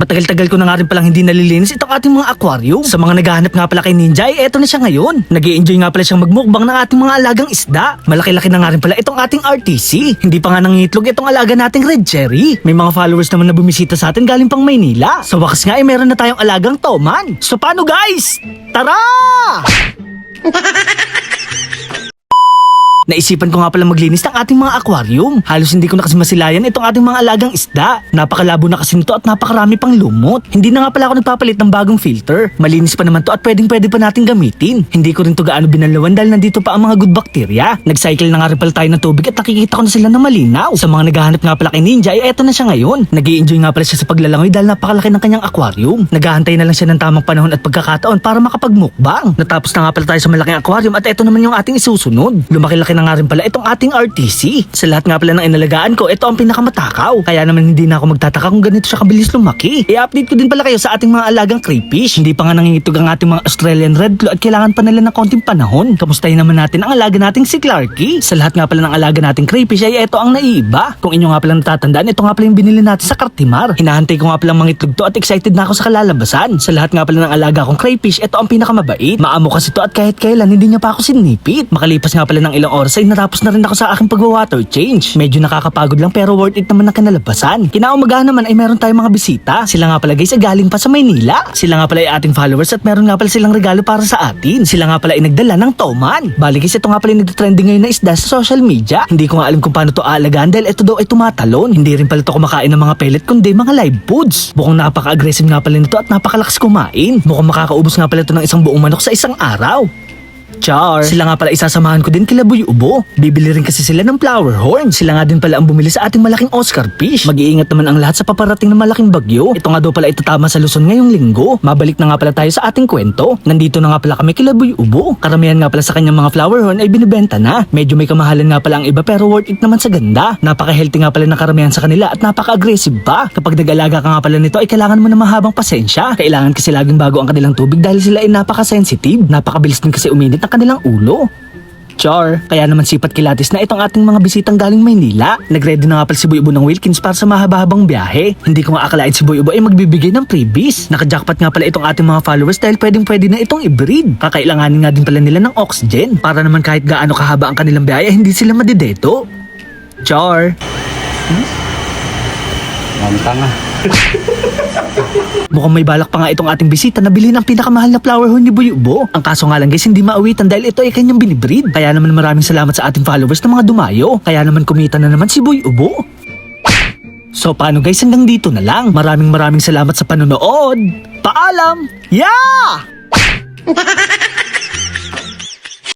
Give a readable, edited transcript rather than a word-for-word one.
Matagal-tagal ko na nga rin palang hindi nalilinis itong ating mga aquarium. Sa mga naghahanap nga pala kay Ninja ay eto na siya ngayon. Nag-i-enjoy nga pala siyang magmukbang ng ating mga alagang isda. Malaki-laki na nga rin pala itong ating RTC. Hindi pa nga nangingitlog itong alaga nating Red Cherry. May mga followers naman na bumisita sa atin galing pang Maynila. Sa wakas nga ay meron na tayong alagang Toman. So paano guys? Tara! Naisipan ko nga pala maglinis ng ating mga aquarium. Halos hindi ko na kasi masilayan itong ating mga alagang isda. Napakalabo na kasi nito at napakarami pang lumot. Hindi na nga pala ako nagpapalit ng bagong filter. Malinis pa naman to at pwede pa nating gamitin. Hindi ko rin to gaano binalawan dahil nandito pa ang mga good bacteria. Nag-cycle na nga rin pala tayo ng tubig at nakikita ko na sila na malinaw. Sa mga naghahanap nga pala kay Ninja ay eto na siya ngayon. Nag-i-enjoy nga pala siya sa paglalangoy dahil napakalaki ng kanyang aquarium. Naghahantay na lang siya ng tamang panahon at pagkakataon para makapagmukbang. Natapos na nga pala tayo sa malaking aquarium at eto naman yung ating isusunod. Lumaki-laki na nga rin pala itong ating RTC. Sa lahat nga pala ng inalagaan ko, ito ang pinakamatakaw. Kaya naman hindi na ako magtataka kung ganito siya kabilis lumaki. I-update ko din pala kayo sa ating mga alagang crayfish. Hindi pa nga nangingitog ang ating mga Australian red claw at kailangan pa nila ng konting panahon. Kamustahin naman natin ang alaga nating si Clarky. Sa lahat nga pala ng alaga nating crayfish ay ito ang naiiba. Kung inyo nga pala natatandaan, ito nga pala yung binili natin sa Cartimar. Hinahantay ko nga pala mangitlog to at excited na ako sa kalalabasan. Sa lahat nga pala ng alaga kong crayfish, ito ang pinakamabait. Maamo kasi to at kahit kailan hindi niya pa ako sinipit. Makalipas nga pala ng ilang oras ay natapos na rin ako sa aking pagwa-water change. Medyo nakakapagod lang pero worth it naman ang kinalabasan. Kinaumagahan naman ay meron tayong mga bisita. Sila nga pala guys ay galing pa sa Maynila. Sila nga pala ay ating followers at meron nga pala silang regalo para sa atin. Sila nga pala ay nagdala ng Toman. Bali guys, ito nga pala yung nagtrending ngayon na isda sa social media. Hindi ko nga alam kung paano to aalagaan dahil ito daw ay tumatalon. Hindi rin pala to kumakain ng mga pellet kundi mga live foods. Mukhang napaka-aggressive nga pala nito at napakalakas kumain. Mukhang makakaubos nga pala ito ng isang buong manok sa isang araw. Char. Sila nga pala isasamahan ko din kila Boy Ubo. Bibili rin kasi sila ng flower horn. Sila nga din pala ang bumili sa ating malaking Oscar fish. Mag-iingat naman ang lahat sa paparating ng malaking bagyo. Ito nga daw pala itatama sa Luzon ngayong linggo. Mabalik na nga pala tayo sa ating kwento. Nandito na nga pala kami kila Boy Ubo. Karamihan nga pala sa kanyang mga flower horn ay binibenta na. Medyo may kamahalan nga pala ang iba pero worth it naman sa ganda. Napaka-healthy nga pala ng karamihan sa kanila at napaka-aggressive pa. Kapag nag-alaga ka nga pala nito ay kailangan mo na mahabang pasensya. Kailangan kasi laging bago ang kanilang tubig dahil sila ay napaka-sensitive. Napakabilis din kasi uminit ang kanilang ulo. Char. Kaya naman sipat kilatis na itong ating mga bisitang galing Maynila. Nagready na nga pala si Boy Ubo ng Wilkins para sa mahaba-habang biyahe. Hindi ko nga akalain si Boy Ubo ay magbibigay ng freebies. Naka-jackpot nga pala itong ating mga followers dahil pwedeng-pwede na itong i-breed. Kakailanganin nga din pala nila ng oxygen para naman kahit gaano kahaba ang kanilang biyahe hindi sila madideto. Char. Tanga. Mukhang may balak pa nga itong ating bisita na bilhin ang pinakamahal na flower horn ni Boy Ubo. Ang kaso nga lang guys, hindi maawitan dahil ito ay kanyang binibreed. Kaya naman maraming salamat sa ating followers na mga dumayo. Kaya naman kumita na naman si Boy Ubo. So paano guys, hanggang dito na lang. Maraming salamat sa panonood. Paalam! Yeah!